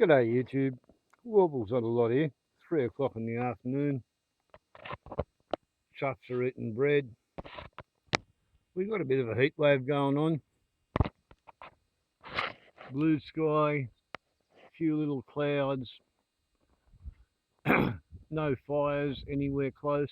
G'day YouTube. Warbles on a lot here. 3 o'clock in the afternoon. Chuffs are eating bread. We've got a bit of a heat wave going on. Blue sky, few little clouds. No fires anywhere close.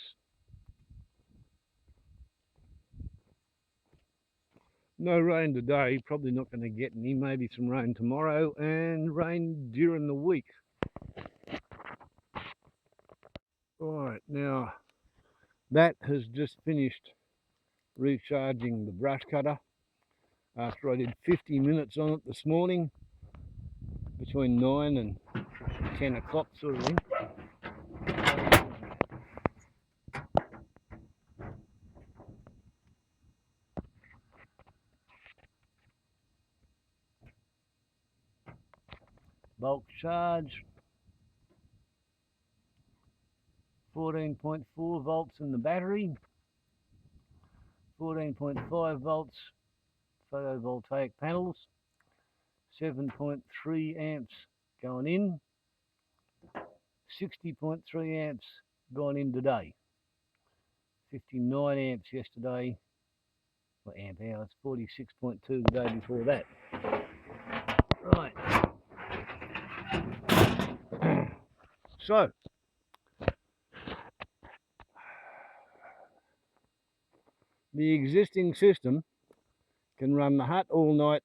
No rain today, probably not going to get any. Maybe some rain tomorrow and rain during the week. Alright, now that has just finished recharging the brush cutter after I did 50 minutes on it this morning between 9 and 10 o'clock sort of thing. Bulk charge, 14.4 volts in the battery, 14.5 volts photovoltaic panels, 7.3 amps going in, 60.3 amps gone in today, 59 amps yesterday, or amp hours, 46.2 the day before that. Right. So, the existing system can run the hut all night,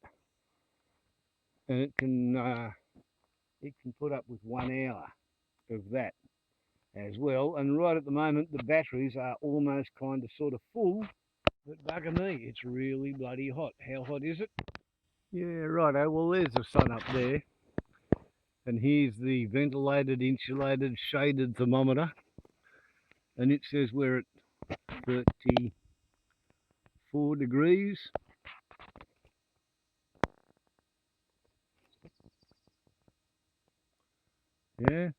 and it can put up with 1 hour of that as well. And right at the moment, the batteries are almost kind of sort of full. But bugger me, it's really bloody hot. How hot is it? Yeah, righto. Well, there's the sun up there, and here's the ventilated, insulated, shaded thermometer, and it says we're at 34 degrees. Yeah.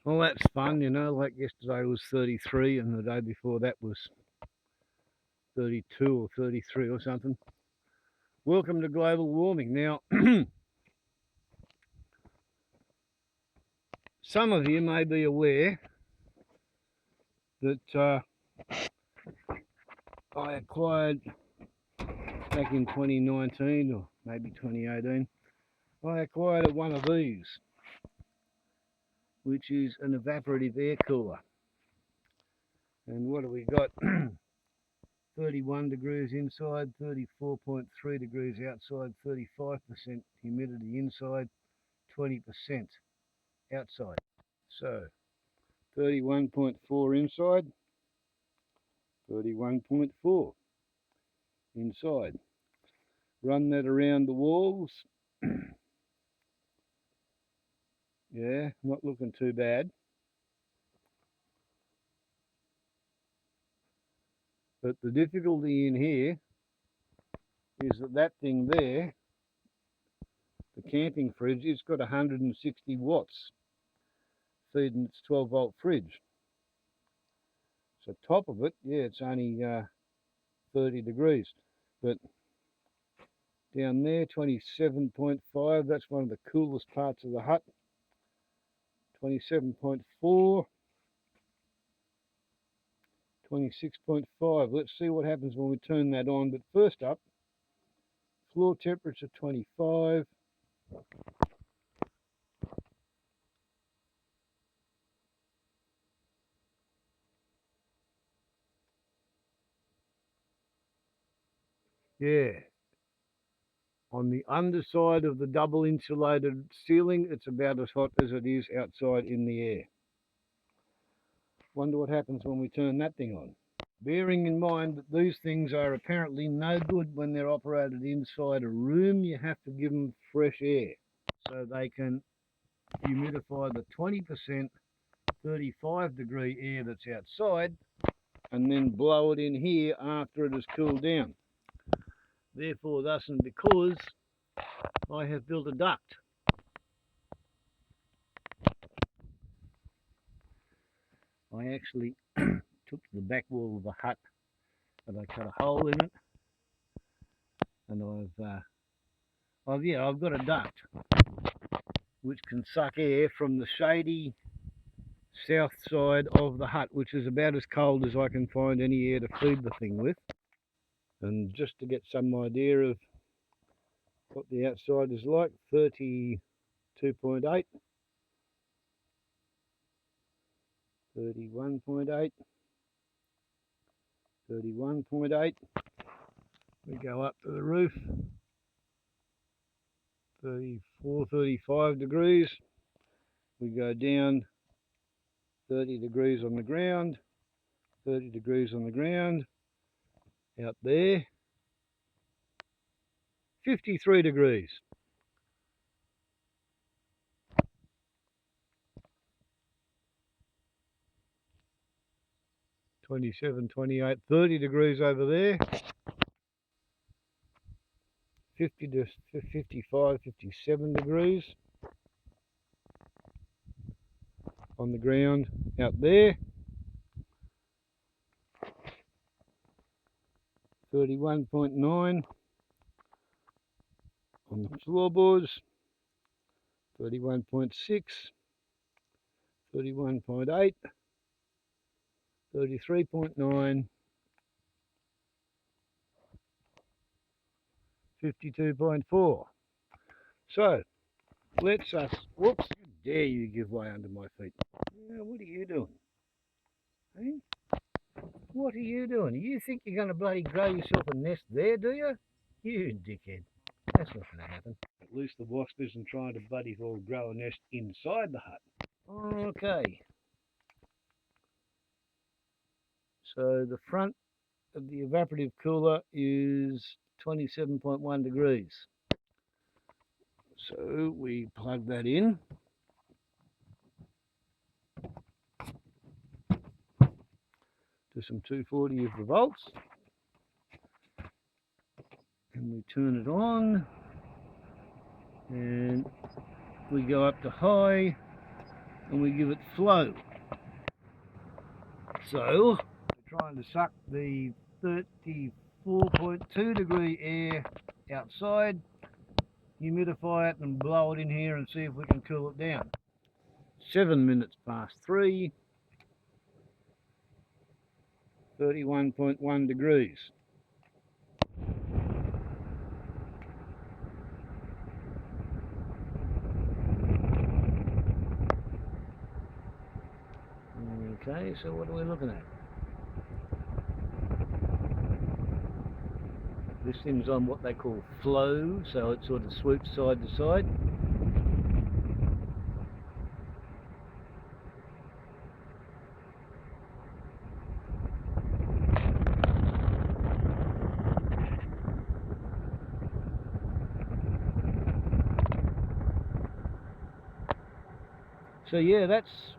Well, that's fun, you know, like yesterday was 33 and the day before that was 32 or 33 or something. Welcome to global warming. Now, some of you may be aware that I acquired back in 2019 or maybe 2018, I acquired one of these, which is an evaporative air cooler. And what have we got? 31 degrees inside, 34.3 degrees outside, 35% humidity inside, 20% outside. So 31.4 inside, 31.4 inside. Run that around the walls. Yeah, not looking too bad. But the difficulty in here is that thing there, the camping fridge, it's got 160 watts feeding its 12 volt fridge. So top of it, yeah, it's only 30 degrees. But down there, 27.5, that's one of the coolest parts of the hut. 27.4, 26.5. Let's see what happens when we turn that on. But first up, floor temperature 25. Yeah. On the underside of the double insulated ceiling, it's about as hot as it is outside in the air. Wonder what happens when we turn that thing on. Bearing in mind that these things are apparently no good when they're operated inside a room, you have to give them fresh air so they can humidify the 20% 35 degree air that's outside and then blow it in here after it has cooled down. Therefore, thus and because, I have built a duct. I actually took to the back wall of the hut and I cut a hole in it, and I've Oh yeah, I've got a duct which can suck air from the shady south side of the hut, which is about as cold as I can find any air to feed the thing with. And just to get some idea of what the outside is like, 32.8, 31.8, 31.8. We go up to the roof, 34, 35 degrees. We go down 30 degrees on the ground, 30 degrees on the ground, out there, 53 degrees. 27, 28, 30 degrees over there, 50 to 55, 57 degrees on the ground out there, 31.9 on the floorboards, 31.6, 31.8, 33.9, 52.4. So let's whoops, how dare you give way under my feet. Yeah, what are you doing? Hey? What are you doing? You think you're going to bloody grow yourself a nest there, do you? You dickhead. That's not going to happen. At least the wasp isn't trying to bloody well grow a nest inside the hut. Okay. So the front of the evaporative cooler is 27.1 degrees. So we plug that in. To some 240 of the volts. And we turn it on. And we go up to high. And we give it flow. So we're trying to suck the 34.2 degree air outside, humidify it and blow it in here and see if we can cool it down. 7 minutes past 3, 31.1 degrees. Okay, so what are we looking at? This thing's on what they call flow, so it sort of swoops side to side. So yeah, that's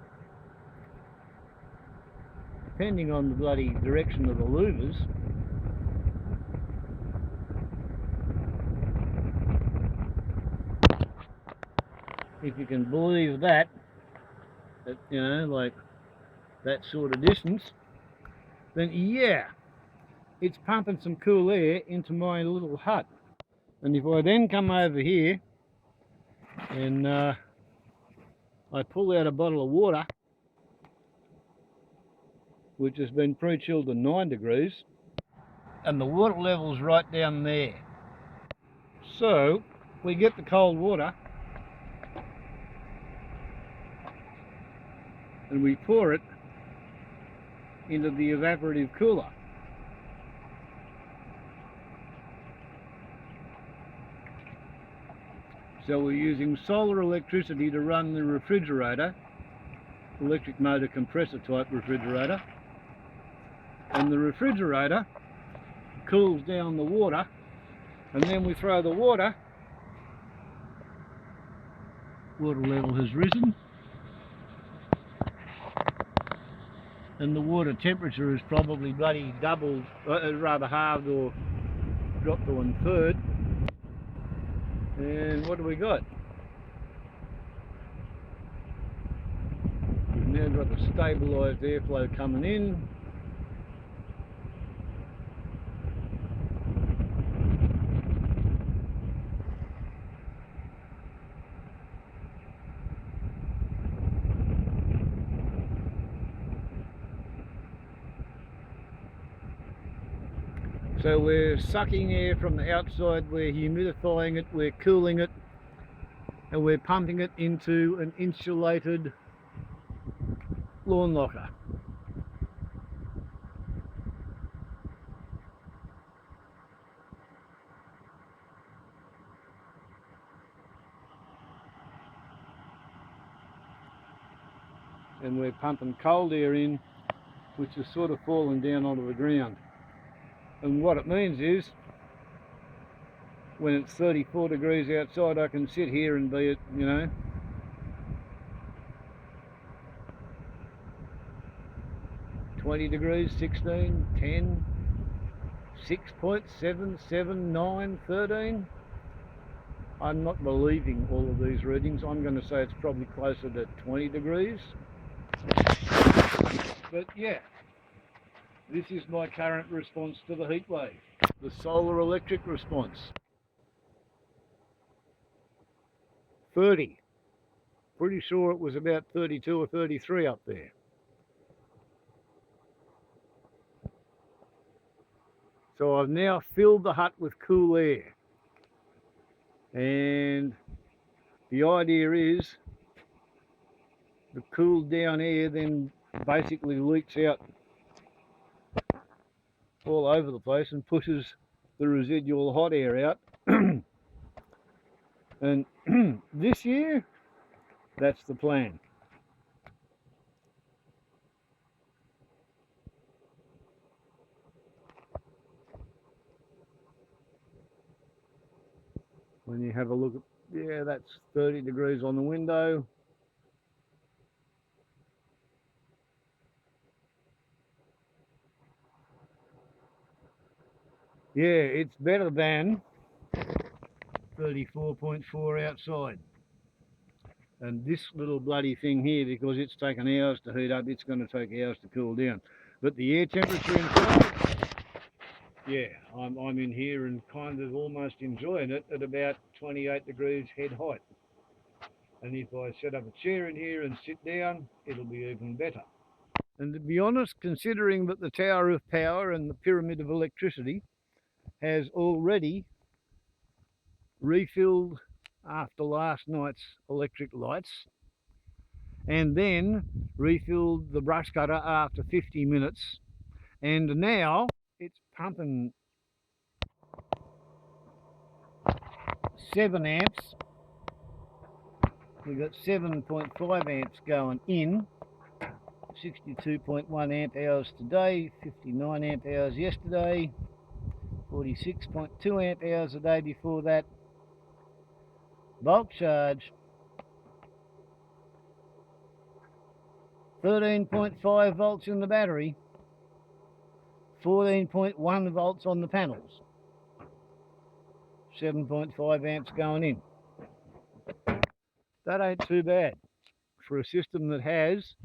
depending on the bloody direction of the louvers. If you can believe that, you know, like that sort of distance, then yeah, it's pumping some cool air into my little hut. And if I then come over here and I pull out a bottle of water, which has been pre-chilled to 9 degrees, and the water level's right down there. So we get the cold water and we pour it into the evaporative cooler. So we're using solar electricity to run the refrigerator, electric motor compressor type refrigerator, and the refrigerator cools down the water, and then we throw the water level has risen, and the water temperature is probably bloody doubled, rather halved or dropped to 1/3. And what do we got? We've now got the stabilised airflow coming in. So we're sucking air from the outside, we're humidifying it, we're cooling it, and we're pumping it into an insulated lawn locker. And we're pumping cold air in, which is sort of falling down onto the ground. And what it means is, when it's 34 degrees outside, I can sit here and be at, 20 degrees, 16, 10, 6.7, 7, 9, 13. I'm not believing all of these readings. I'm going to say it's probably closer to 20 degrees. But yeah, this is my current response to the heat wave, the solar electric response. 30. Pretty sure it was about 32 or 33 up there. So I've now filled the hut with cool air. And the idea is the cooled down air then basically leaks out all over the place and pushes the residual hot air out. And this year, that's the plan. When you have a look at, yeah, that's 30 degrees on the window. Yeah, it's better than 34.4 outside. And this little bloody thing here, because it's taken hours to heat up, it's going to take hours to cool down. But the air temperature inside, yeah, I'm in here and kind of almost enjoying it at about 28 degrees head height. And if I set up a chair in here and sit down, it'll be even better. And to be honest, considering that the Tower of Power and the Pyramid of Electricity has already refilled after last night's electric lights, and then refilled the brush cutter after 50 minutes, and now it's pumping 7 amps. We've got 7.5 amps going in, 62.1 amp hours today, 59 amp hours yesterday, 46.2 amp hours a day before that. Bulk charge 13.5 volts in the battery, 14.1 volts on the panels, 7.5 amps going in. That ain't too bad for a system that has,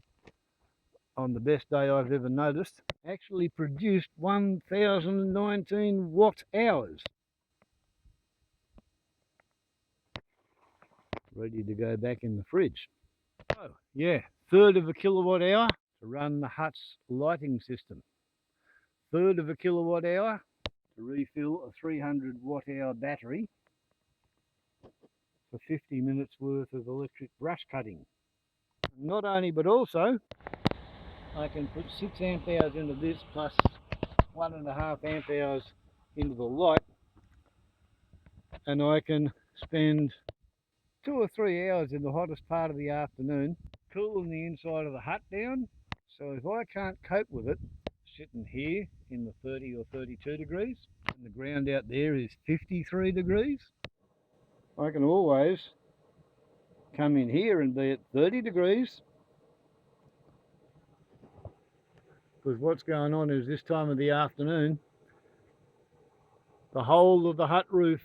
on the best day I've ever noticed, actually produced 1019 watt hours. Ready to go back in the fridge. Oh yeah, third of a kilowatt hour to run the hut's lighting system. Third of a kilowatt hour to refill a 300 watt hour battery for 50 minutes worth of electric brush cutting. Not only, but also I can put 6 amp hours into this plus 1.5 amp hours into the light, and I can spend 2 or 3 hours in the hottest part of the afternoon cooling the inside of the hut down. So if I can't cope with it sitting here in the 30 or 32 degrees and the ground out there is 53 degrees, I can always come in here and be at 30 degrees, because what's going on is this time of the afternoon the whole of the hut roof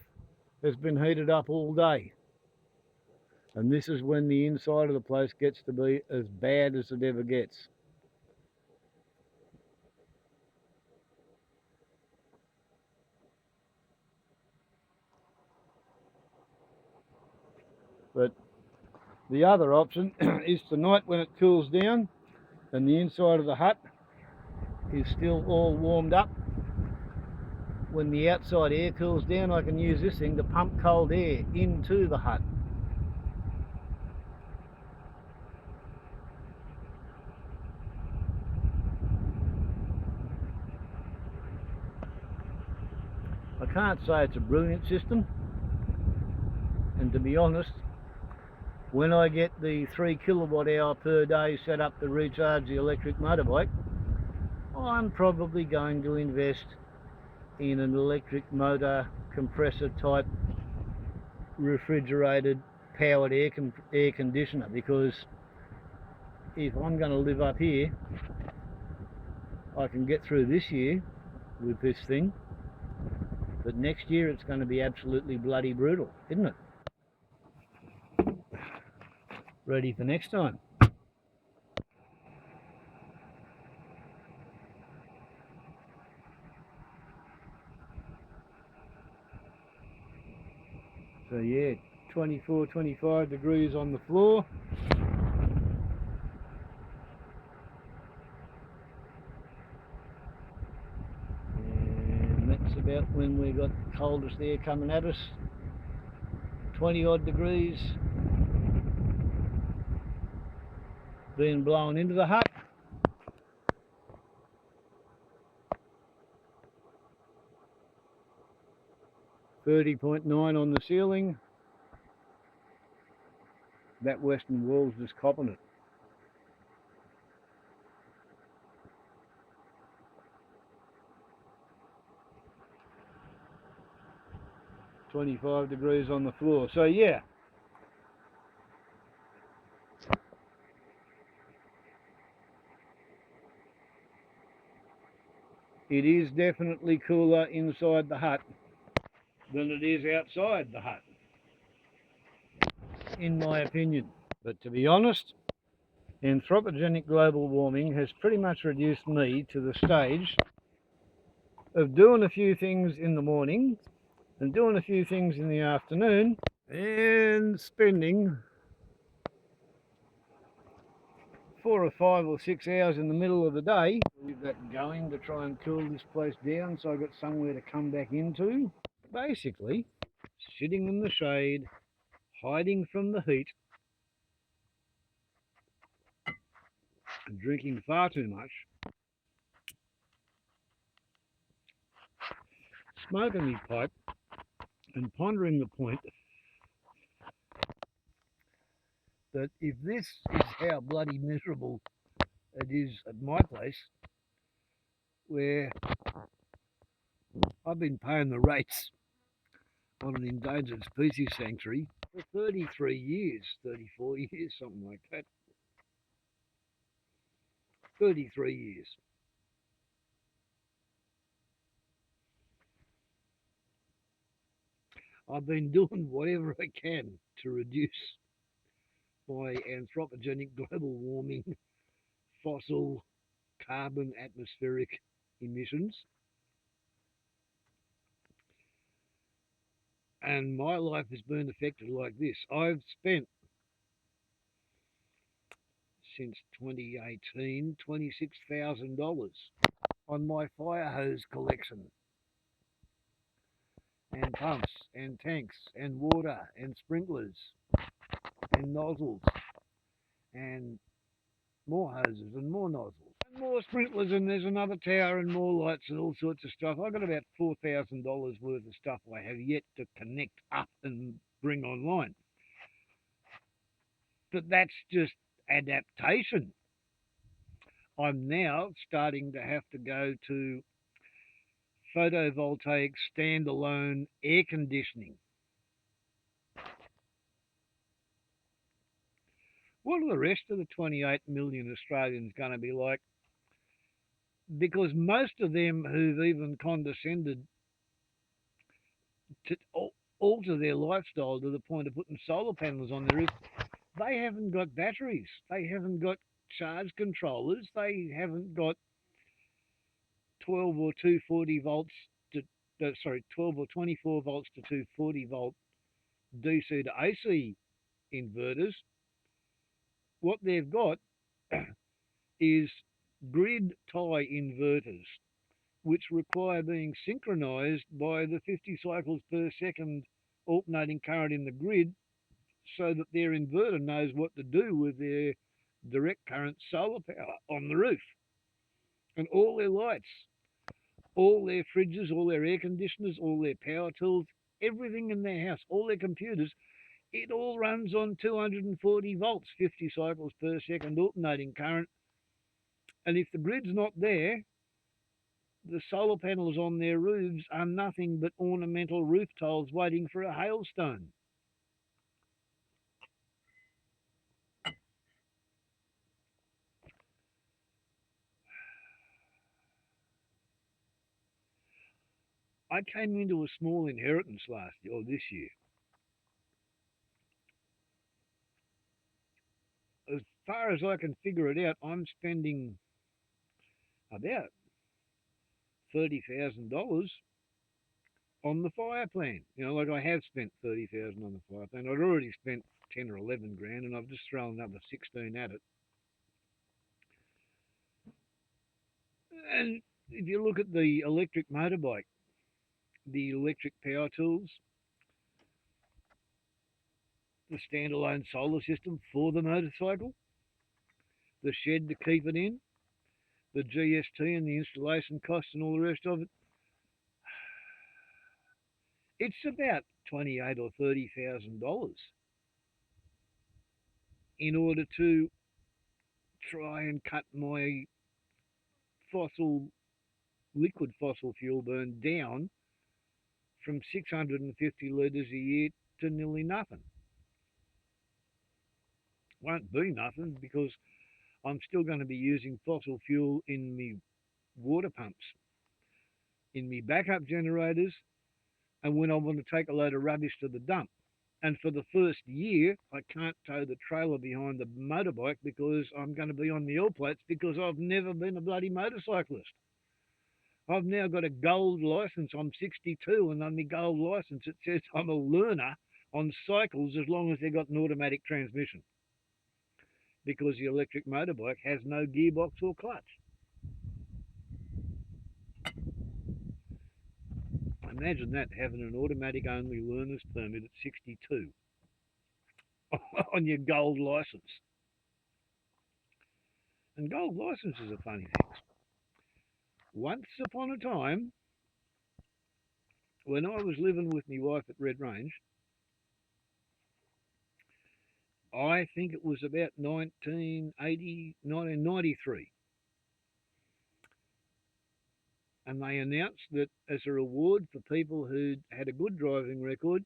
has been heated up all day, and this is when the inside of the place gets to be as bad as it ever gets. But the other option is tonight, when it cools down and the inside of the hut is still all warmed up, when the outside air cools down, I can use this thing to pump cold air into the hut. I can't say it's a brilliant system, and to be honest, when I get the 3 kilowatt hour per day set up to recharge the electric motorbike, I'm probably going to invest in an electric motor compressor type refrigerated powered air conditioner, because if I'm going to live up here, I can get through this year with this thing, but next year it's going to be absolutely bloody brutal, isn't it? Ready for next time. So yeah, 24, 25 degrees on the floor. And that's about when we got the coldest air coming at us. 20 odd degrees being blown into the hut. 30.9 on the ceiling. That western wall's just copping it. .25 degrees on the floor. So yeah, it is definitely cooler inside the hut than it is outside the hut, in my opinion. But to be honest, anthropogenic global warming has pretty much reduced me to the stage of doing a few things in the morning and doing a few things in the afternoon and spending 4 or 5 or 6 hours in the middle of the day. Leave that going to try and cool this place down so I've got somewhere to come back into. Basically, sitting in the shade, hiding from the heat, and drinking far too much, smoking my pipe, and pondering the point that if this is how bloody miserable it is at my place, where I've been paying the rates on an endangered species sanctuary for 33 years, 34 years, something like that. 33 years. I've been doing whatever I can to reduce my anthropogenic global warming, fossil, carbon atmospheric emissions. And my life has been affected like this. I've spent, since 2018, $26,000 on my fire hose collection, and pumps, and tanks, and water, and sprinklers, and nozzles, and more hoses, and more nozzles, and more sprinklers, and there's another tower, and more lights, and all sorts of stuff. I've got about $4,000 worth of stuff I have yet to connect up and bring online. But that's just adaptation. I'm now starting to have to go to photovoltaic standalone air conditioning. What are the rest of the 28 million Australians going to be like? Because most of them who've even condescended to alter their lifestyle to the point of putting solar panels on their roof, they haven't got batteries. They haven't got charge controllers. They haven't got 12 or 240 volts to 12 or 24 volts to 240 volt DC to AC inverters. What they've got is grid tie inverters, which require being synchronized by the 50 cycles per second alternating current in the grid so that their inverter knows what to do with their direct current solar power on the roof. And all their lights, all their fridges, all their air conditioners, all their power tools, everything in their house, all their computers, it all runs on 240 volts, 50 cycles per second alternating current. And if the grid's not there, the solar panels on their roofs are nothing but ornamental roof tiles waiting for a hailstone. I came into a small inheritance last year, or this year. As far as I can figure it out, I'm spending about $30,000 on the fire plan. Like I have spent 30,000 on the fire plan. I'd already spent 10 or 11 grand, and I've just thrown another 16 at it. And if you look at the electric motorbike, the electric power tools, the standalone solar system for the motorcycle, the shed to keep it in, the GST and the installation costs and all the rest of it, it's about $28,000 or $30,000 in order to try and cut my fossil liquid fossil fuel burn down from 650 litres a year to nearly nothing. Won't be nothing because I'm still going to be using fossil fuel in me water pumps, in me backup generators, and when I want to take a load of rubbish to the dump. And for the first year, I can't tow the trailer behind the motorbike because I'm going to be on the oil plates because I've never been a bloody motorcyclist. I've now got a gold license. I'm 62, and on my gold license it says I'm a learner on cycles as long as they've got an automatic transmission because the electric motorbike has no gearbox or clutch. Imagine that, having an automatic only learner's permit at 62 on your gold license. And gold licenses are funny things. Once upon a time, when I was living with my wife at Red Range, I think it was about 1993, and they announced that as a reward for people who'd had a good driving record,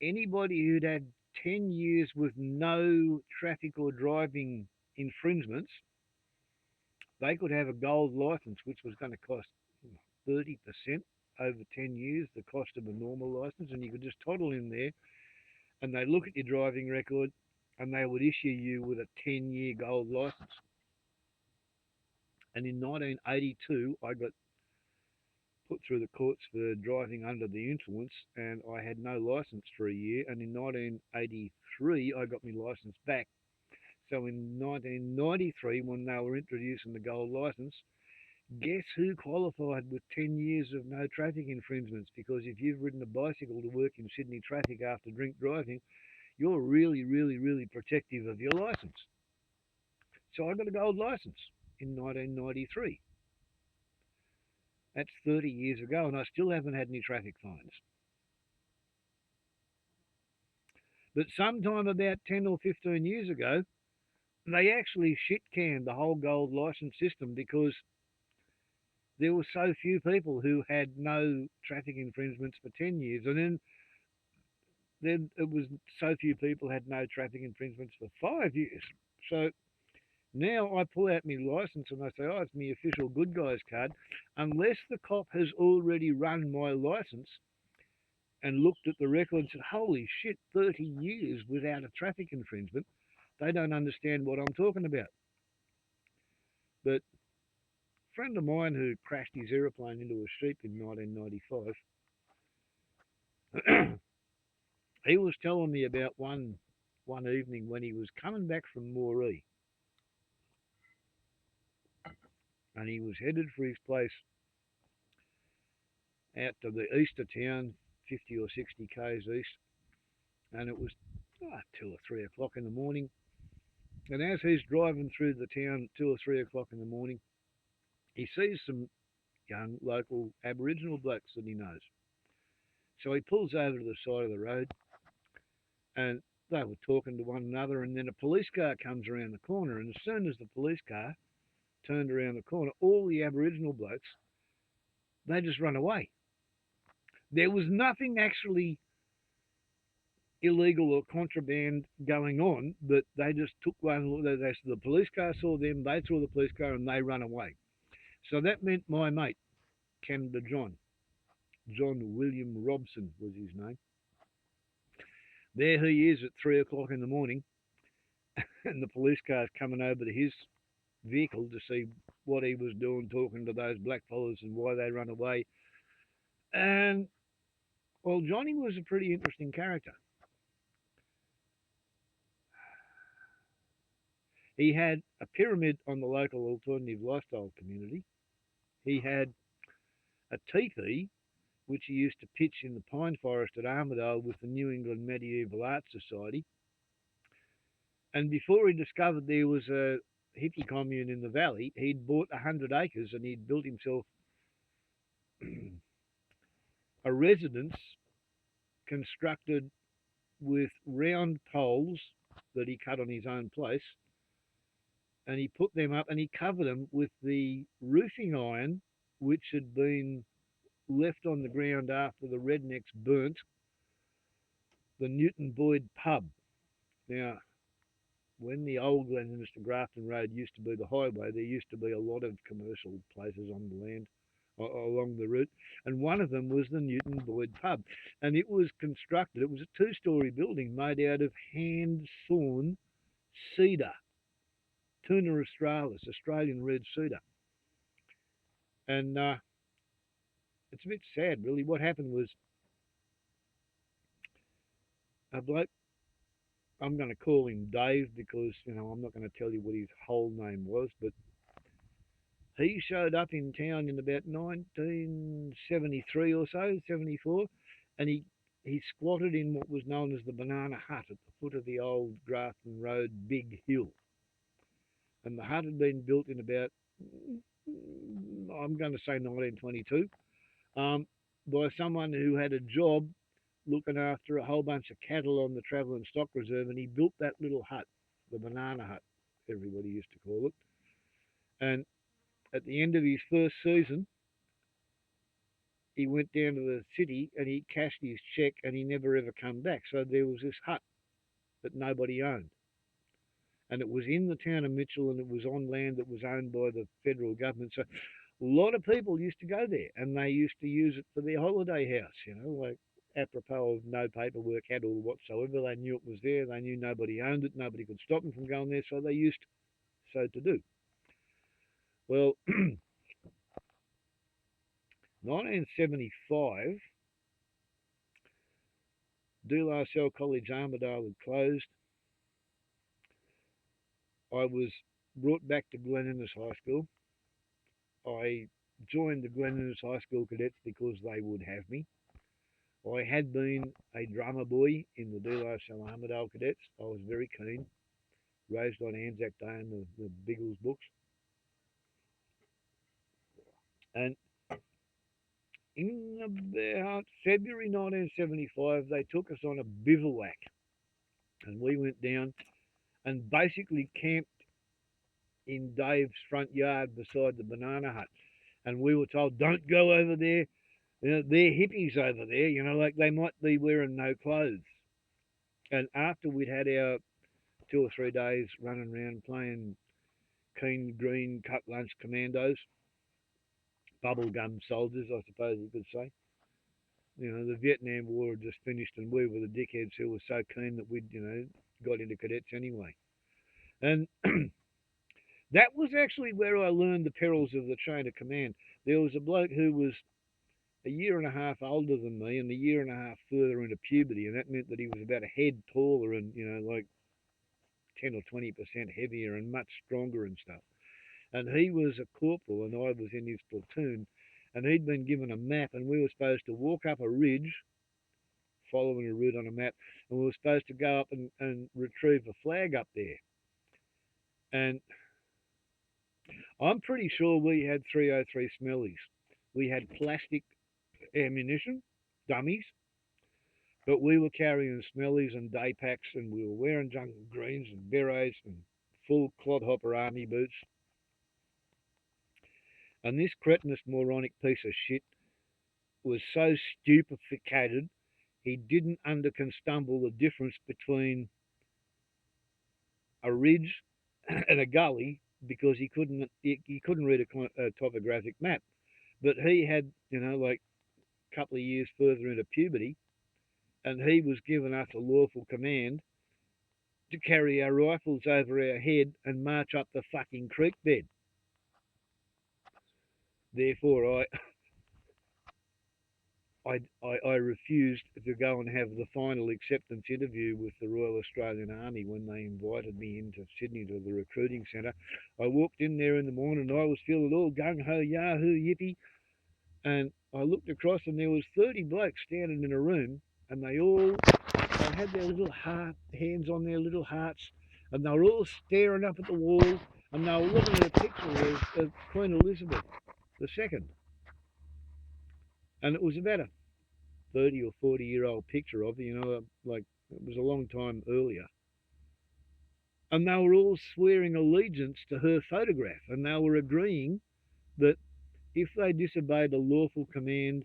anybody who'd had 10 years with no traffic or driving infringements, they could have a gold license, which was going to cost 30% over 10 years the cost of a normal license, and you could just toddle in there and they look at your driving record and they would issue you with a 10-year gold license. And in 1982, I got put through the courts for driving under the influence, and I had no license for a year. And in 1983, I got my license back. So in 1993, when they were introducing the gold license, guess who qualified with 10 years of no traffic infringements? Because if you've ridden a bicycle to work in Sydney traffic after drink driving, you're really, really, really protective of your license. So I got a gold license in 1993. That's 30 years ago, and I still haven't had any traffic fines. But sometime about 10 or 15 years ago, they actually shit canned the whole gold license system because there were so few people who had no traffic infringements for 10 years. And then it was so few people had no traffic infringements for 5 years. So now I pull out my license and I say, oh, it's my official good guys card. Unless the cop has already run my license and looked at the record and said, holy shit, 30 years without a traffic infringement, they don't understand what I'm talking about. But a friend of mine who crashed his aeroplane into a sheep in 1995, he was telling me about one evening when he was coming back from Moree and he was headed for his place out to the east of town, 50 or 60 k's east, and it was 2 or 3 o'clock in the morning. And as he's driving through the town at 2 or 3 o'clock in the morning, he sees some young local Aboriginal blokes that he knows. So he pulls over to the side of the road, and they were talking to one another, and then a police car comes around the corner, and as soon as the police car turned around the corner, all the Aboriginal blokes, they just run away. There was nothing actually illegal or contraband going on, but they just took one. The police car saw them, they saw the police car, and they run away. So that meant my mate, Canada John William Robson was his name. There he is at 3 o'clock in the morning, and the police car's coming over to his vehicle to see what he was doing, talking to those black fellas and why they run away. And well, Johnny was a pretty interesting character. He had a pyramid on the local alternative lifestyle community. He had a teepee, which he used to pitch in the pine forest at Armidale with the New England Medieval Art Society. And before he discovered there was a hippie commune in the valley, he'd bought 100 acres and he'd built himself a residence constructed with round poles that he cut on his own place, and he put them up and he covered them with the roofing iron which had been left on the ground after the rednecks burnt the Newton Boyd pub. Now, when the old Glenminster to Grafton Road used to be the highway, there used to be a lot of commercial places on the land along the route, and one of them was the Newton Boyd pub. And it was constructed, it was a two-storey building made out of hand-sawn cedar, Tuna australis, Australian red cedar. And it's a bit sad, really. What happened was a bloke, I'm going to call him Dave because, I'm not going to tell you what his whole name was, but he showed up in town in about 1973 or so, 74, and he squatted in what was known as the Banana Hut at the foot of the old Grafton Road Big Hill. And the hut had been built in about, I'm going to say 1922, by someone who had a job looking after a whole bunch of cattle on the Travel and Stock Reserve, and he built that little hut, the Banana Hut, everybody used to call it. And at the end of his first season, he went down to the city and he cashed his cheque and he never ever come back. So there was this hut that nobody owned. And it was in the town of Mitchell and it was on land that was owned by the federal government. So a lot of people used to go there and they used to use it for their holiday house, like apropos of no paperwork at all whatsoever. They knew it was there. They knew nobody owned it. Nobody could stop them from going there. So they used so to do. Well, 1975, De La Salle College Armidale had closed. I was brought back to Glen Innes High School. I joined the Glen Innes High School cadets because they would have me. I had been a drummer boy in the De La Salle Armidale cadets. I was very keen, raised on Anzac Day and the Biggles books. And in about February 1975, they took us on a bivouac. And we went down and basically camped in Dave's front yard beside the Banana Hut. And we were told, don't go over there. They're hippies over there, like they might be wearing no clothes. And after we'd had our 2 or 3 days running around playing keen green cut lunch commandos, bubblegum soldiers, I suppose you could say. The Vietnam War had just finished and we were the dickheads who were so keen that we'd, got into cadets anyway. And that was actually where I learned the perils of the chain of command. There was a bloke who was a year and a half older than me and a year and a half further into puberty, and that meant that he was about a head taller and, like 10 or 20% heavier and much stronger and stuff. And he was a corporal and I was in his platoon. and he'd been given a map, and we were supposed to walk up a ridge, following a route on a map, and we were supposed to go up and retrieve a flag up there. And I'm pretty sure we had 303 smellies. We had plastic ammunition, dummies, but we were carrying smellies and day packs, and we were wearing jungle greens and berets and full clodhopper army boots. And this cretinous moronic piece of shit was so stupeficated he didn't understumble the difference between a ridge and a gully because he couldn't read a topographic map. But he had, like a couple of years further into puberty, and he was giving us a lawful command to carry our rifles over our head and march up the fucking creek bed. Therefore, I refused to go and have the final acceptance interview with the Royal Australian Army when they invited me into Sydney to the recruiting centre. I walked in there in the morning and I was feeling all gung-ho, yahoo, yippee, and I looked across and there was 30 blokes standing in a room, and they had their little hands on their little hearts, and they were all staring up at the wall, and they were looking at a picture of Queen Elizabeth II. And it was about a 30 or 40-year-old picture of her, like it was a long time earlier. And they were all swearing allegiance to her photograph, and they were agreeing that if they disobeyed a lawful command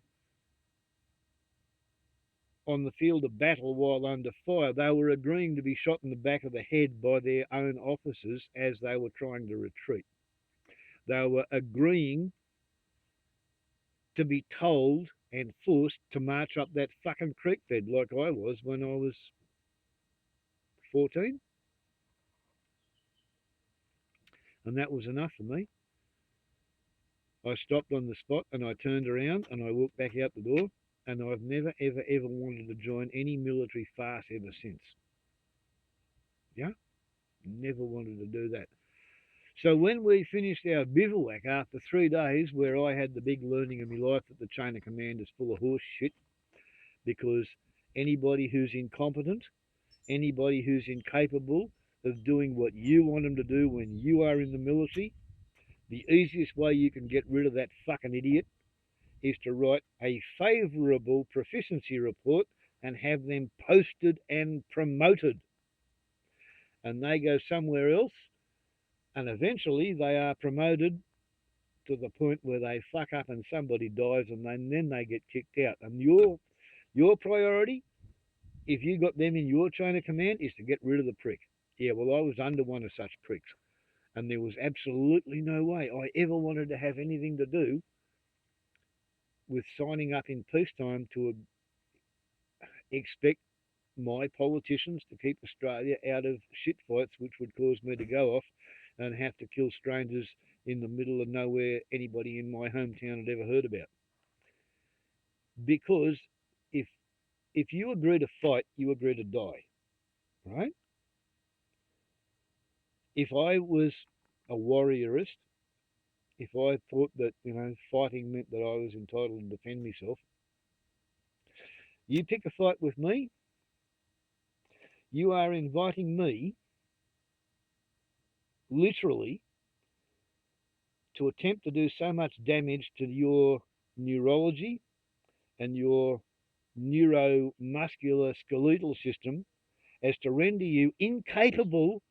on the field of battle while under fire, they were agreeing to be shot in the back of the head by their own officers as they were trying to retreat. They were agreeing to be told and forced to march up that fucking creek bed like I was when I was 14. And that was enough for me. I stopped on the spot and I turned around and I walked back out the door, and I've never, ever, ever wanted to join any military farce ever since. Yeah? Never wanted to do that. So when we finished our bivouac after 3 days, where I had the big learning of my life that the chain of command is full of horse shit, because anybody who's incompetent, anybody who's incapable of doing what you want them to do when you are in the military, the easiest way you can get rid of that fucking idiot is to write a favourable proficiency report and have them posted and promoted. And they go somewhere else, and eventually they are promoted to the point where they fuck up and somebody dies, and then they get kicked out. And your priority, if you got them in your chain of command, is to get rid of the prick. Yeah, well, I was under one of such pricks, and there was absolutely no way I ever wanted to have anything to do with signing up in peacetime to expect my politicians to keep Australia out of shit fights, which would cause me to go off and have to kill strangers in the middle of nowhere anybody in my hometown had ever heard about. Because if you agree to fight, you agree to die, right? If I was a warriorist, if I thought that fighting meant that I was entitled to defend myself, you pick a fight with me, you are inviting me literally to attempt to do so much damage to your neurology and your neuromuscular skeletal system as to render you incapable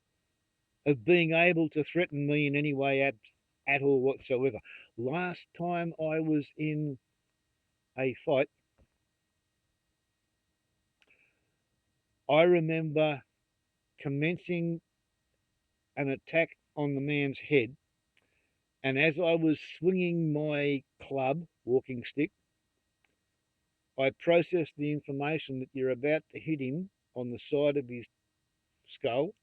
of being able to threaten me in any way at all whatsoever. Last time I was in a fight, I remember commencing an attack on the man's head, and as I was swinging my club, walking stick, I processed the information that you're about to hit him on the side of his skull.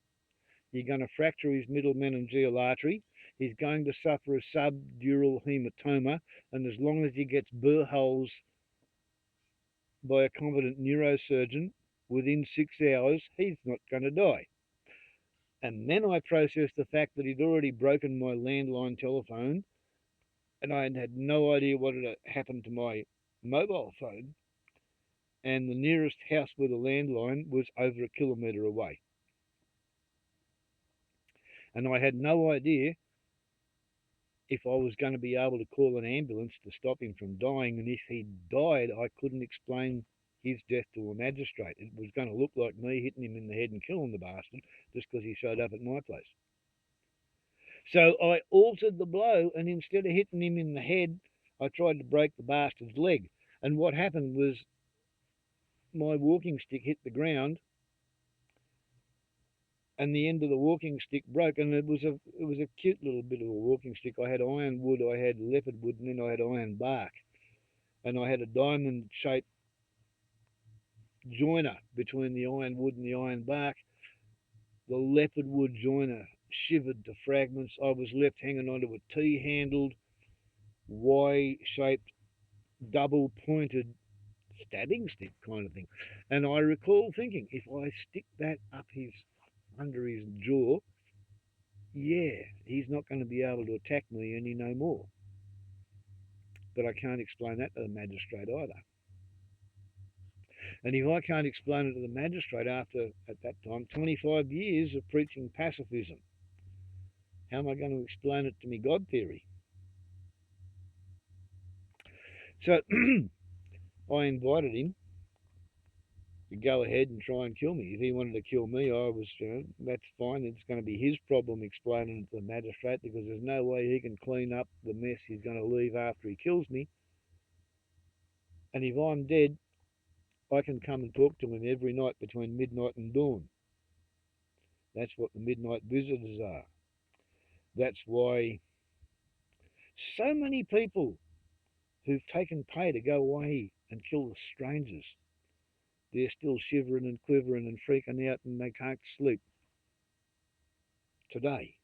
You're going to fracture his middle meningeal artery. He's going to suffer a subdural hematoma, and as long as he gets burr holes by a competent neurosurgeon within 6 hours, he's not going to die. And then I processed the fact that he'd already broken my landline telephone and I had no idea what had happened to my mobile phone, and the nearest house with a landline was over a kilometre away. And I had no idea if I was going to be able to call an ambulance to stop him from dying, and if he died, I couldn't explain his death to a magistrate. It was going to look like me hitting him in the head and killing the bastard just because he showed up at my place. So I altered the blow, and instead of hitting him in the head, I tried to break the bastard's leg. And what happened was my walking stick hit the ground, and the end of the walking stick broke. And it was a cute little bit of a walking stick. I had iron wood, I had leopard wood, and then I had iron bark, and I had a diamond shaped joiner between the iron wood and the iron bark. The leopard wood joiner shivered to fragments. I was left hanging onto a T-handled, Y-shaped, double-pointed stabbing stick kind of thing. And I recall thinking, if I stick that up his under his jaw, yeah, he's not going to be able to attack me any no more. But I can't explain that to the magistrate either. And if I can't explain it to the magistrate after, at that time, 25 years of preaching pacifism, how am I going to explain it to me God theory? So I invited him to go ahead and try and kill me. If he wanted to kill me, I was, that's fine. It's going to be his problem explaining it to the magistrate, because there's no way he can clean up the mess he's going to leave after he kills me. And if I'm dead, I can come and talk to him every night between midnight and dawn. That's what the midnight visitors are. That's why so many people who've taken pay to go away and kill strangers, they're still shivering and quivering and freaking out, and they can't sleep today.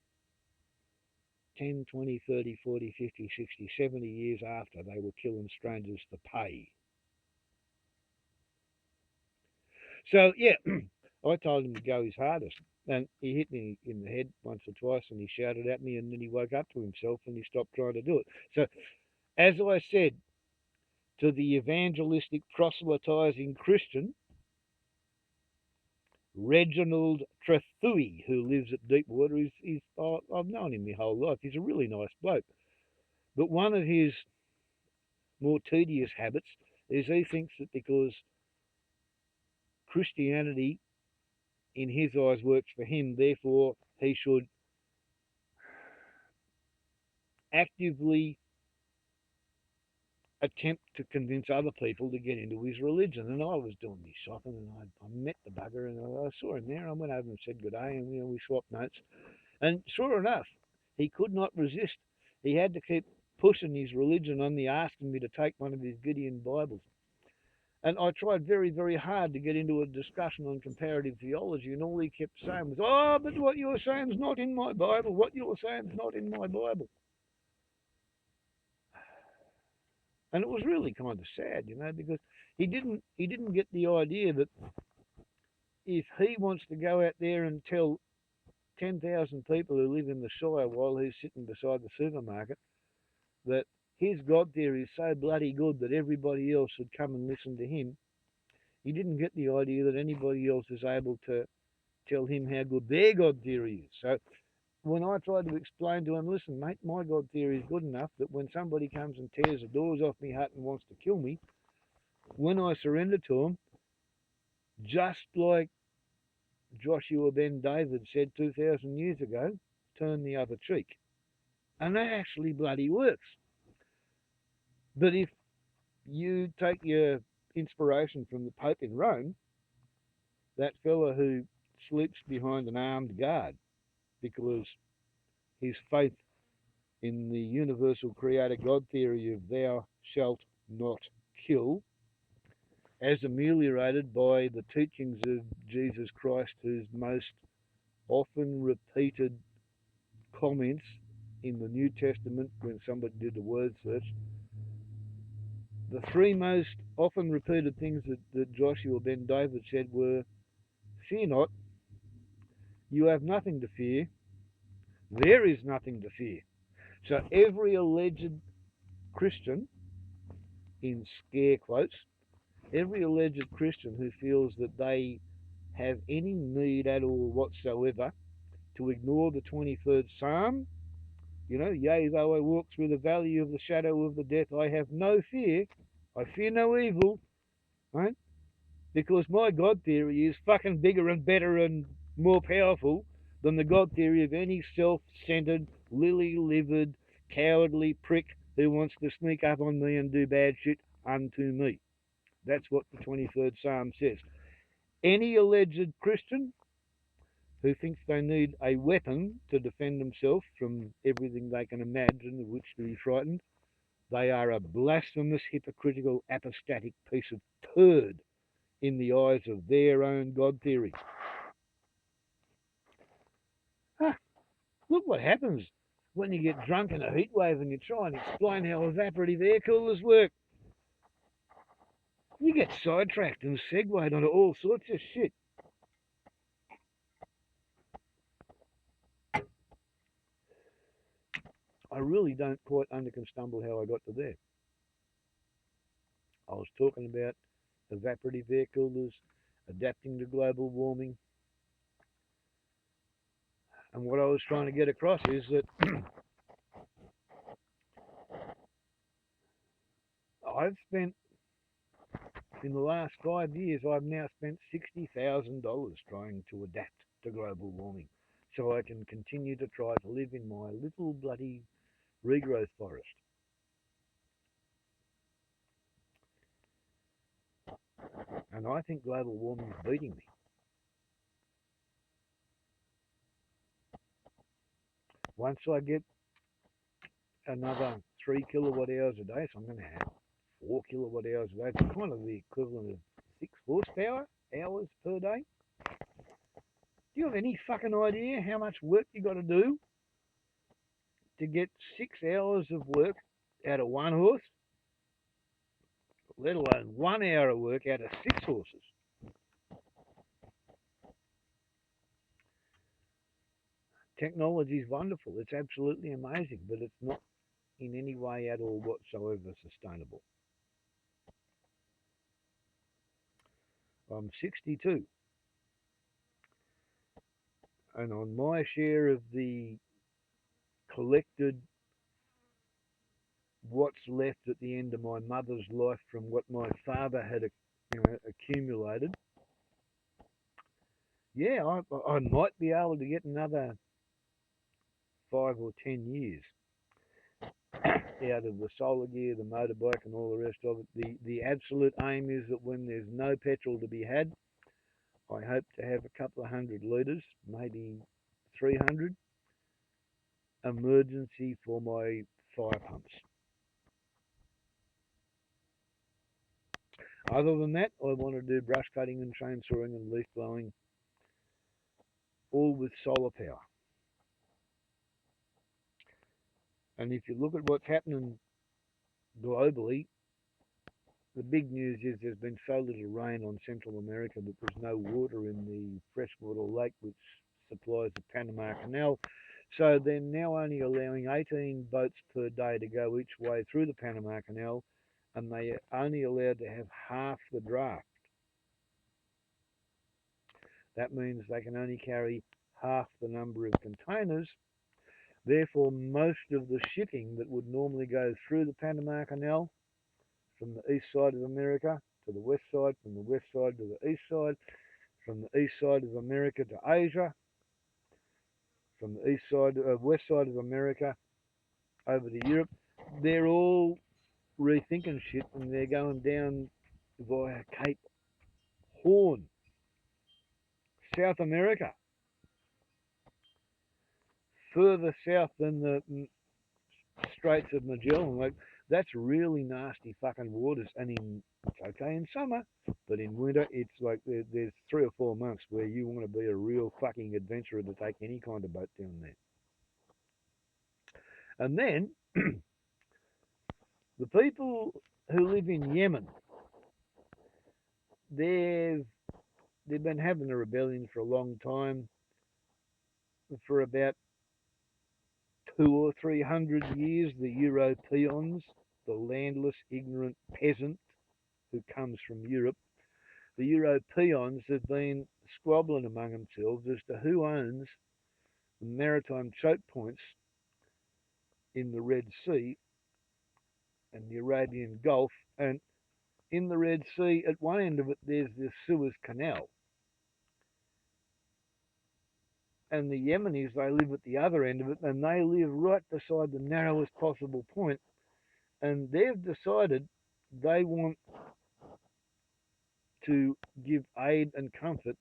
10, 20, 30, 40, 50, 60, 70 years after they were killing strangers for pay. So, yeah, I told him to go his hardest. And he hit me in the head once or twice, and he shouted at me, and then he woke up to himself and he stopped trying to do it. So, as I said, to the evangelistic proselytizing Christian, Reginald Trethewey, who lives at Deepwater, I've known him my whole life. He's a really nice bloke. But one of his more tedious habits is he thinks that because Christianity, in his eyes, works for him, therefore he should actively attempt to convince other people to get into his religion. And I was doing my shopping, and I met the bugger, and I saw him there. I went over and said good day, and we swapped notes. And sure enough, he could not resist. He had to keep pushing his religion on me, asking me to take one of his Gideon Bibles. And I tried very, very hard to get into a discussion on comparative theology, and all he kept saying was, oh, but what you're saying is not in my Bible. What you're saying is not in my Bible. And it was really kind of sad, because he didn't get the idea that if he wants to go out there and tell 10,000 people who live in the Shire while he's sitting beside the supermarket that his God theory is so bloody good that everybody else should come and listen to him, he didn't get the idea that anybody else is able to tell him how good their God theory is. So when I tried to explain to him, listen, mate, my God theory is good enough that when somebody comes and tears the doors off me hut and wants to kill me, when I surrender to him, just like Joshua ben David said 2,000 years ago, turn the other cheek. And that actually bloody works. But if you take your inspiration from the Pope in Rome, that fella who sleeps behind an armed guard because his faith in the universal creator God theory of thou shalt not kill, as ameliorated by the teachings of Jesus Christ, whose most often repeated comments in the New Testament, when somebody did a word search, the three most often repeated things that Joshua ben David said were, fear not, you have nothing to fear, there is nothing to fear. So every alleged Christian, in scare quotes, every alleged Christian who feels that they have any need at all whatsoever to ignore the 23rd Psalm, yea, though I walk through the valley of the shadow of the death, I have no fear. I fear no evil, right? Because my God theory is fucking bigger and better and more powerful than the God theory of any self-centered, lily-livered, cowardly prick who wants to sneak up on me and do bad shit unto me. That's what the 23rd Psalm says. Any alleged Christian who thinks they need a weapon to defend themselves from everything they can imagine of which to be frightened, they are a blasphemous, hypocritical, apostatic piece of turd in the eyes of their own God theory. Look what happens when you get drunk in a heat wave and you try and explain how evaporative air coolers work. You get sidetracked and segued onto all sorts of shit. I really don't quite understand how I got to there. I was talking about evaporative air coolers, adapting to global warming, and what I was trying to get across is that I've spent, in the last 5 years, I've now spent $60,000 trying to adapt to global warming so I can continue to try to live in my little bloody regrowth forest. And I think global warming is beating me. Once I get another 3 kilowatt hours a day, so I'm going to have 4 kilowatt hours a day. It's kind of the equivalent of 6 horsepower hours per day. Do you have any fucking idea how much work you got to do to get 6 hours of work out of one horse? Let alone 1 hour of work out of 6 horses. Technology is wonderful. It's absolutely amazing, but it's not in any way at all whatsoever sustainable. I'm 62, and on my share of the collected what's left at the end of my mother's life from what my father had accumulated, yeah, I might be able to get another 5 or 10 years out of the solar gear, the motorbike, and all the rest of it. The absolute aim is that when there's no petrol to be had, I hope to have a couple of 100 litres, maybe 300, emergency for my fire pumps. Other than that, I want to do brush cutting and chainsawing and leaf blowing, all with solar power. And if you look at what's happening globally, the big news is there's been so little rain on Central America that there's no water in the freshwater lake which supplies the Panama Canal. So they're now only allowing 18 boats per day to go each way through the Panama Canal, and they are only allowed to have half the draft. That means they can only carry half the number of containers. Therefore, most of the shipping that would normally go through the Panama Canal from the east side of America to the west side, from the west side to the east side, from the east side of America to Asia, from the west side of America over to Europe, they're all rethinking shit, and they're going down via Cape Horn, South America, further south than the Straits of Magellan. Like, that's really nasty fucking waters, and it's okay in summer, but in winter it's like there's 3 or 4 months where you want to be a real fucking adventurer to take any kind of boat down there. And then the people who live in Yemen, they've been having a rebellion for a long time, for about 200 or 300 years, the Europeans. the landless, ignorant peasant who comes from Europe. The Europeans have been squabbling among themselves as to who owns the maritime choke points in the Red Sea and the Arabian Gulf. And in the Red Sea, at one end of it, there's the Suez Canal. And the Yemenis, they live at the other end of it, and they live right beside the narrowest possible point. And they've decided they want to give aid and comfort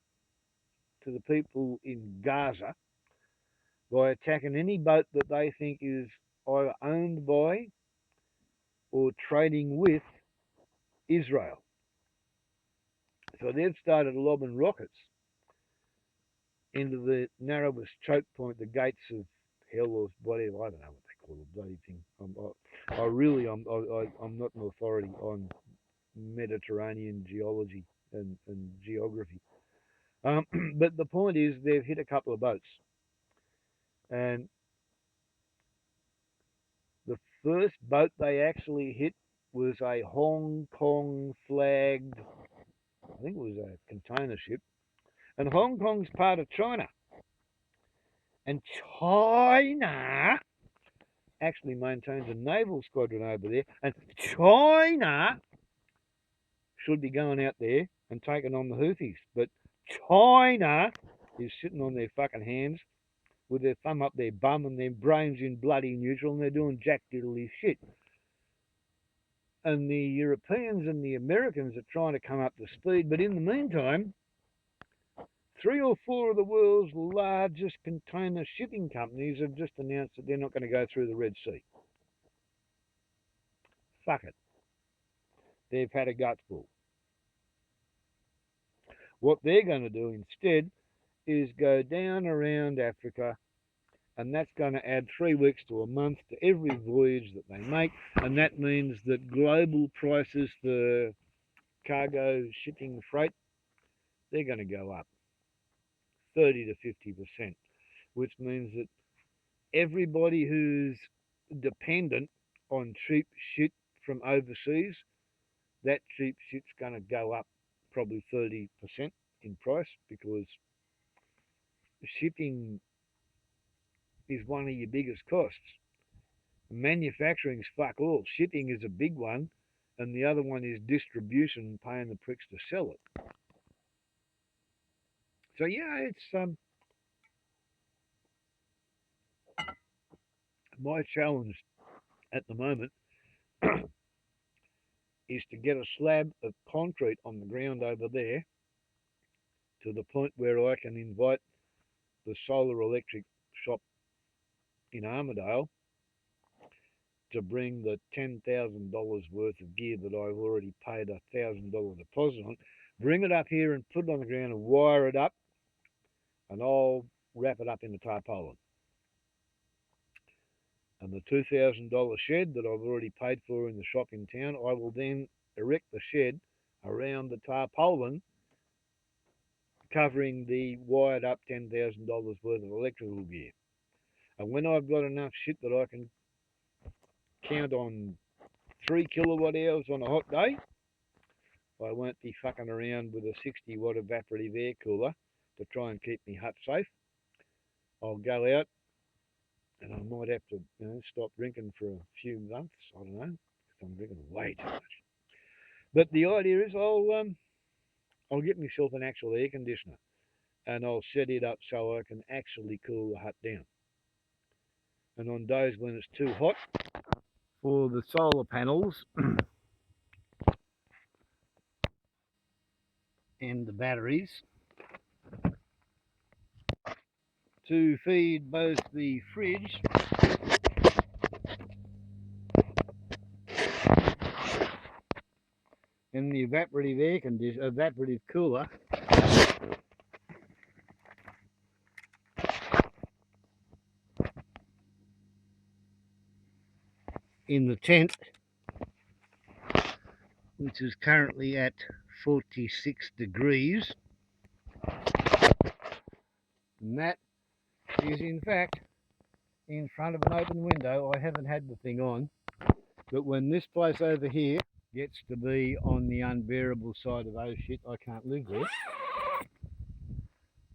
to the people in Gaza by attacking any boat that they think is either owned by or trading with Israel. So they've started lobbing rockets into the narrowest choke point, the gates of hell or whatever. I don't know what they call the bloody thing. I'm not an authority on Mediterranean geology and geography. But the point is, they've hit a couple of boats, and the first boat they actually hit was a Hong Kong flagged, I think it was a container ship, and Hong Kong's part of China, and China actually maintains a naval squadron over there, and China should be going out there and taking on the Houthis, but China is sitting on their fucking hands with their thumb up their bum and their brains in bloody neutral, and they're doing jack diddly shit. And the Europeans and the Americans are trying to come up to speed, but in the meantime, 3 or 4 of the world's largest container shipping companies have just announced that they're not going to go through the Red Sea. Fuck it. They've had a gutful. What they're going to do instead is go down around Africa, and that's going to add 3 weeks to a month to every voyage that they make, and that means that global prices for cargo shipping freight, they're going to go up 30 to 50%, which means that everybody who's dependent on cheap shit from overseas, that cheap shit's going to go up probably 30% in price, because shipping is one of your biggest costs. Manufacturing's fuck all. Shipping is a big one, and the other one is distribution, paying the pricks to sell it. So yeah, it's my challenge at the moment is to get a slab of concrete on the ground over there to the point where I can invite the solar electric shop in Armidale to bring the $10,000 worth of gear that I've already paid a $1,000 deposit on, bring it up here and put it on the ground and wire it up, and I'll wrap it up in the tarpaulin. And the $2,000 shed that I've already paid for in the shop in town, I will then erect the shed around the tarpaulin, covering the wired up $10,000 worth of electrical gear. And when I've got enough shit that I can count on 3 kilowatt hours on a hot day, I won't be fucking around with a 60 watt evaporative air cooler to try and keep me hut safe. I'll go out, and I might have to, stop drinking for a few months. I don't know, because I'm drinking way too much. But the idea is I'll get myself an actual air conditioner, and I'll set it up so I can actually cool the hut down. And on days when it's too hot for the solar panels and the batteries to feed both the fridge and the evaporative cooler, in the tent, which is currently at 46 degrees. And that is in fact in front of an open window. I haven't had the thing on But when this place over here gets to be on the unbearable side of, oh shit, I can't live there,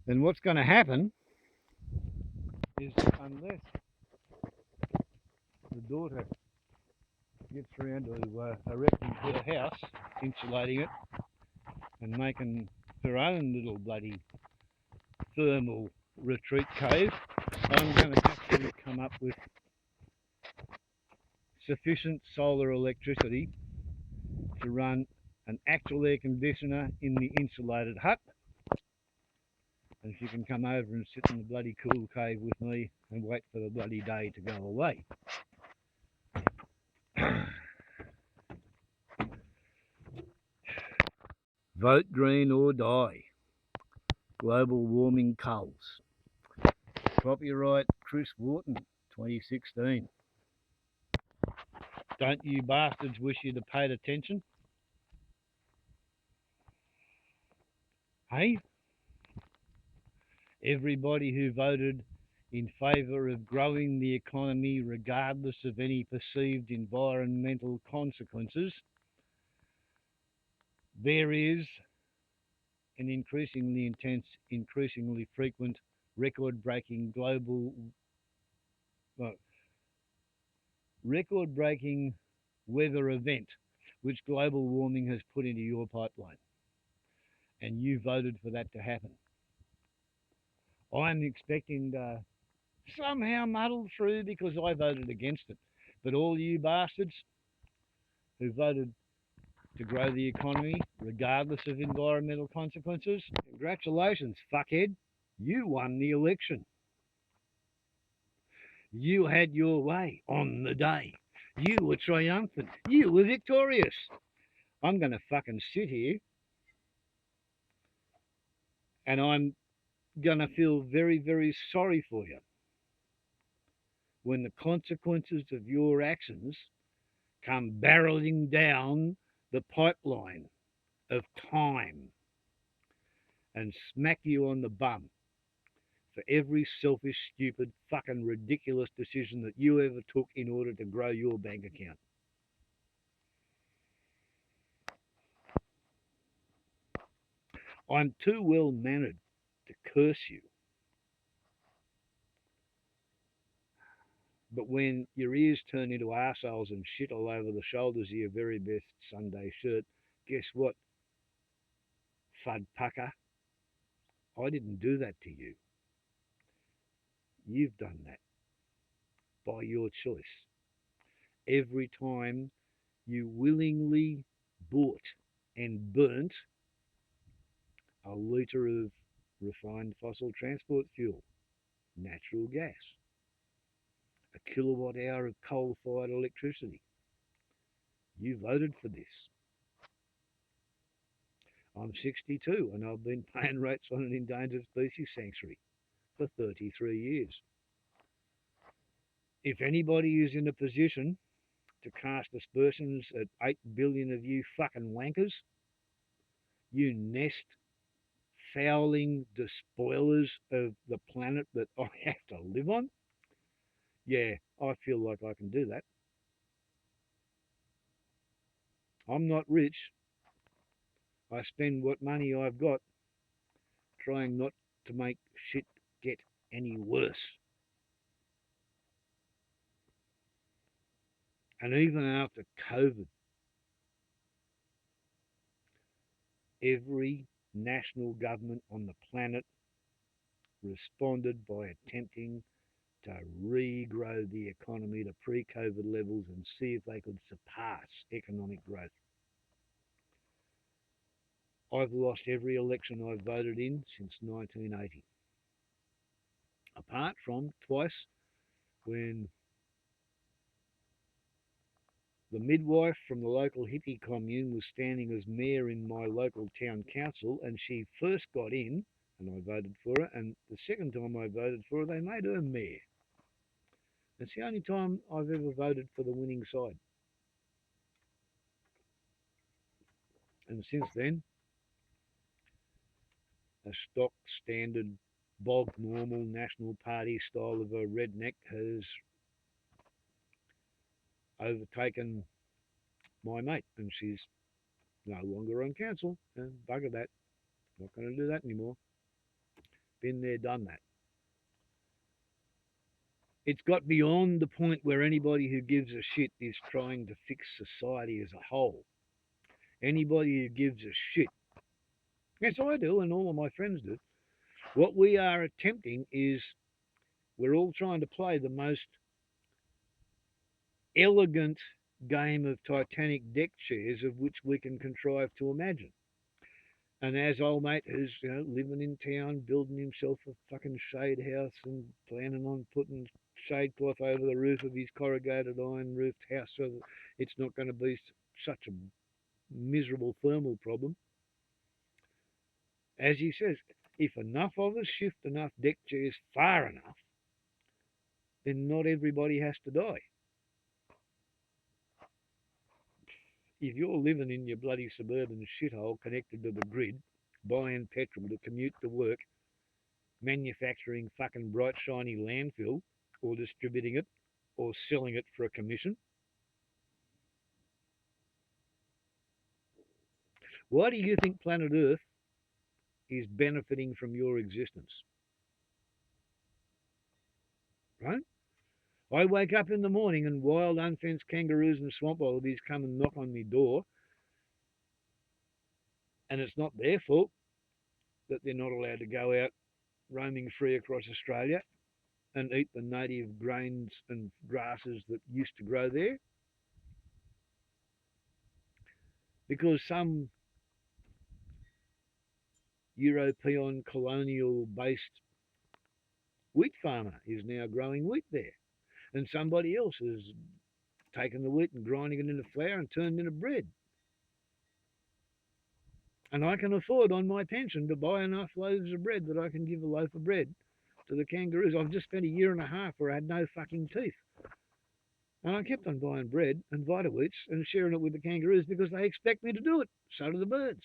then what's going to happen is, unless the daughter gets around to erecting her house, insulating it, and making her own little bloody thermal retreat cave, I'm going to have to come up with sufficient solar electricity to run an actual air conditioner in the insulated hut, and she can come over and sit in the bloody cool cave with me and wait for the bloody day to go away. Vote green or die. Global warming culls. Copyright Chris Wharton, 2016. Don't you bastards wish you'd have paid attention? Hey? Everybody who voted in favour of growing the economy regardless of any perceived environmental consequences, there is an increasingly intense, increasingly frequent, record-breaking record-breaking weather event which global warming has put into your pipeline. And you voted for that to happen. I'm expecting to somehow muddle through because I voted against it. But all you bastards who voted to grow the economy regardless of environmental consequences, congratulations, fuckhead. You won the election. You had your way on the day. You were triumphant. You were victorious. I'm going to fucking sit here and I'm going to feel very, very sorry for you when the consequences of your actions come barreling down the pipeline of time and smack you on the bum for every selfish, stupid, fucking ridiculous decision that you ever took in order to grow your bank account. I'm too well mannered to curse you. But when your ears turn into arseholes and shit all over the shoulders of your very best Sunday shirt, guess what, fud pucker? I didn't do that to you. You've done that by your choice. Every time you willingly bought and burnt a litre of refined fossil transport fuel, natural gas, a kilowatt hour of coal-fired electricity. You voted for this. I'm 62 and I've been paying rates on an endangered species sanctuary for 33 years. If anybody is in a position to cast aspersions at 8 billion of you fucking wankers, you nest fouling despoilers of the planet that I have to live on, yeah, I feel like I can do that. I'm not rich. I spend what money I've got trying not to make shit get any worse. And even after COVID, every national government on the planet responded by attempting to regrow the economy to pre-COVID levels and see if they could surpass economic growth. I've lost every election I've voted in since 1980. Apart from twice when the midwife from the local hippie commune was standing as mayor in my local town council, and she first got in and I voted for her, and the second time I voted for her they made her mayor. It's the only time I've ever voted for the winning side. And since then, a stock standard bog normal National Party style of a redneck has overtaken my mate, and she's no longer on council. And bugger that, not going to do that anymore. Been there, done that. It's got beyond the point where anybody who gives a shit is trying to fix society as a whole. Anybody who gives a shit, yes, I do, and all of my friends do. What we are attempting is we're all trying to play the most elegant game of Titanic deck chairs of which we can contrive to imagine. And as old mate who's living in town, building himself a fucking shade house and planning on putting shade cloth over the roof of his corrugated iron roofed house so that it's not going to be such a miserable thermal problem. As he says, if enough of us shift enough deck chairs far enough, then not everybody has to die. If you're living in your bloody suburban shithole connected to the grid, buying petrol to commute to work, manufacturing fucking bright shiny landfill, or distributing it, or selling it for a commission, why do you think planet Earth is benefiting from your existence? Right? I wake up in the morning and wild unfenced kangaroos and swamp wallabies come and knock on my door, and it's not their fault that they're not allowed to go out roaming free across Australia and eat the native grains and grasses that used to grow there, because some European colonial based wheat farmer is now growing wheat there, and somebody else has taken the wheat and grinding it into flour and turned it into bread. And I can afford on my pension to buy enough loaves of bread that I can give a loaf of bread to the kangaroos. I've just spent a year and a half where I had no fucking teeth. And I kept on buying bread and Vita-Weats and sharing it with the kangaroos because they expect me to do it. So do the birds.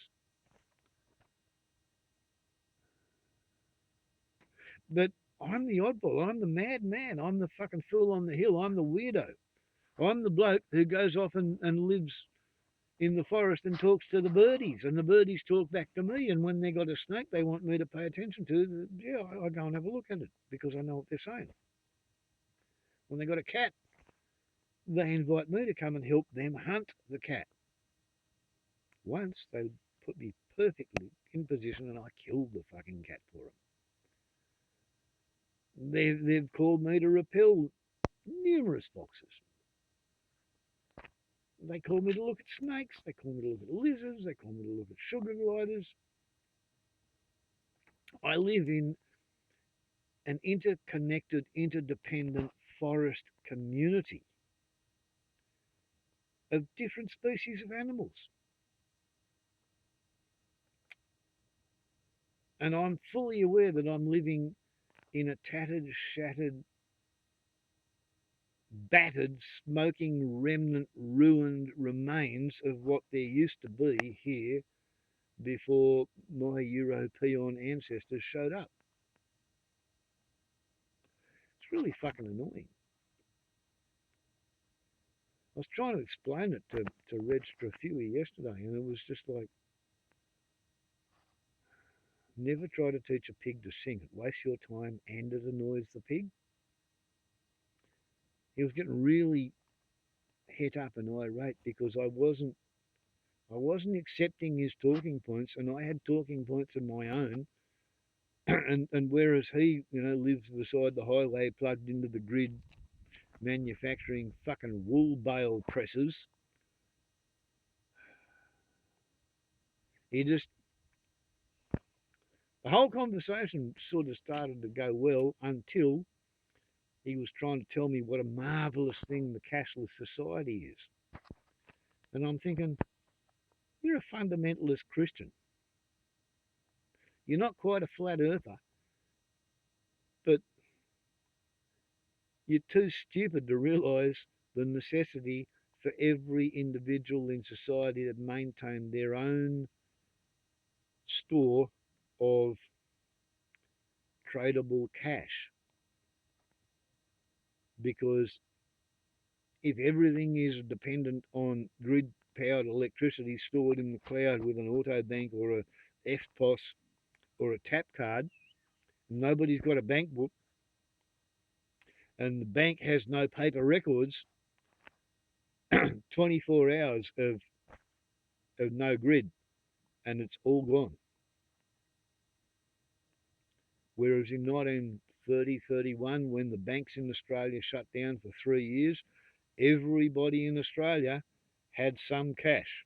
But I'm the oddball. I'm the madman. I'm the fucking fool on the hill. I'm the weirdo. I'm the bloke who goes off and lives in the forest and talks to the birdies, and the birdies talk back to me. And when they got a snake they want me to pay attention to, yeah, I go and have a look at it because I know what they're saying. When they got a cat, they invite me to come and help them hunt the cat. Once they put me perfectly in position and I killed the fucking cat for them. They've called me to repel numerous foxes. They call me to look at snakes. They call me to look at lizards. They call me to look at sugar gliders. I live in an interconnected, interdependent forest community of different species of animals. And I'm fully aware that I'm living in a tattered, shattered, battered, smoking remnant, ruined remains of what there used to be here before my European ancestors showed up. It's really fucking annoying. I was trying to explain it to Reg Strafui yesterday, and it was just like, never try to teach a pig to sing. It wastes your time and it annoys the pig. He was getting really het up and irate because I wasn't accepting his talking points, and I had talking points of my own. and whereas he, lives beside the highway, plugged into the grid, manufacturing fucking wool bale presses, he just the whole conversation sort of started to go well until he was trying to tell me what a marvellous thing the cashless society is. And I'm thinking, you're a fundamentalist Christian. You're not quite a flat earther, but you're too stupid to realise the necessity for every individual in society to maintain their own store of tradable cash. Because if everything is dependent on grid-powered electricity stored in the cloud with an auto bank or a FPOS or a tap card, nobody's got a bank book, and the bank has no paper records, 24 hours of no grid, and it's all gone. Whereas in 1930, 31, when the banks in Australia shut down for 3 years, everybody in Australia had some cash.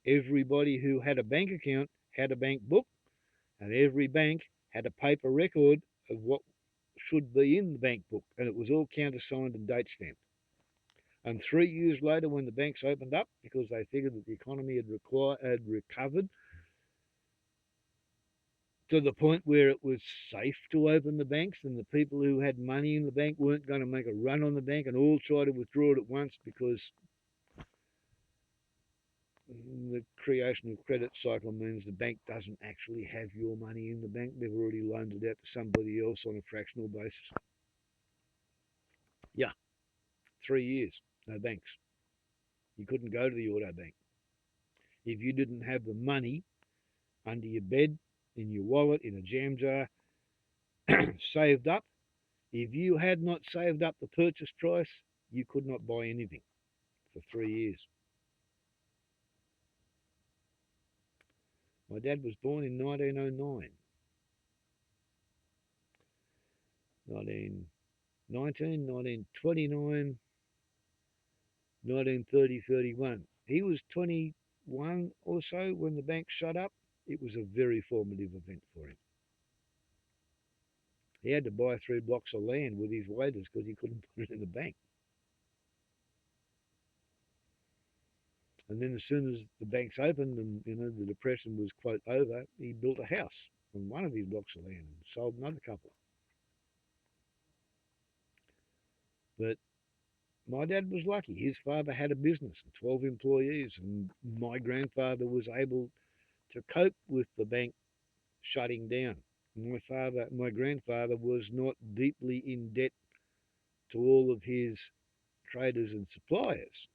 Everybody who had a bank account had a bank book, and every bank had a paper record of what should be in the bank book, and it was all countersigned and date stamped. And 3 years later, when the banks opened up, because they figured that the economy had recovered to the point where it was safe to open the banks, and the people who had money in the bank weren't going to make a run on the bank and all try to withdraw it at once, because the creation of credit cycle means the bank doesn't actually have your money in the bank. They've already loaned it out to somebody else on a fractional basis. Yeah, 3 years, no banks. You couldn't go to the auto bank. If you didn't have the money under your bed, in your wallet, in a jam jar, saved up, if you had not saved up the purchase price, you could not buy anything for 3 years. My dad was born in 1909. 1919, 1929, 1930, 31. He was 21 or so when the bank shut up. It was a very formative event for him. He had to buy 3 blocks of land with his wages because he couldn't put it in the bank. And then as soon as the banks opened and the depression was quote over, he built a house on one of his blocks of land and sold another couple. But my dad was lucky. His father had a business and 12 employees, and my grandfather was able to cope with the bank shutting down. My grandfather was not deeply in debt to all of his traders and suppliers.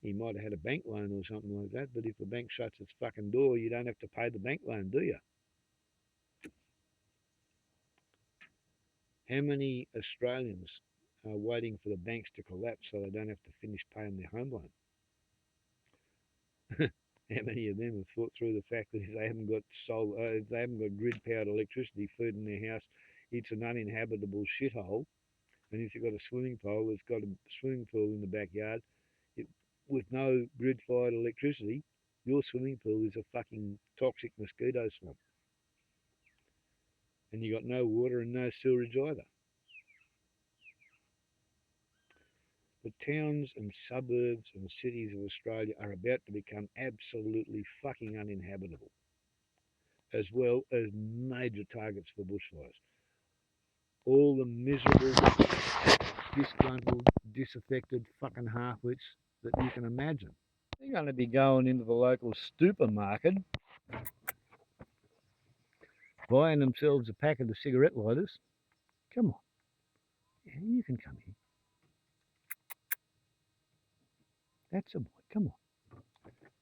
He might have had a bank loan or something like that, but if the bank shuts its fucking door, you don't have to pay the bank loan, do you? How many Australians are waiting for the banks to collapse so they don't have to finish paying their home loan? How many of them have thought through the fact that if they haven't got grid-powered electricity food in their house, it's an uninhabitable shithole. And if you've got a swimming pool that's got a swimming pool in the backyard, with no grid-fired electricity, your swimming pool is a fucking toxic mosquito swamp. And you got no water and no sewerage either. The towns and suburbs and cities of Australia are about to become absolutely fucking uninhabitable, as well as major targets for bushfires. All the miserable, disgruntled, disaffected fucking half-wits that you can imagine. They're going to be going into the local supermarket, buying themselves a packet of cigarette lighters. Come on. Yeah, you can come here. That's a boy. Come on.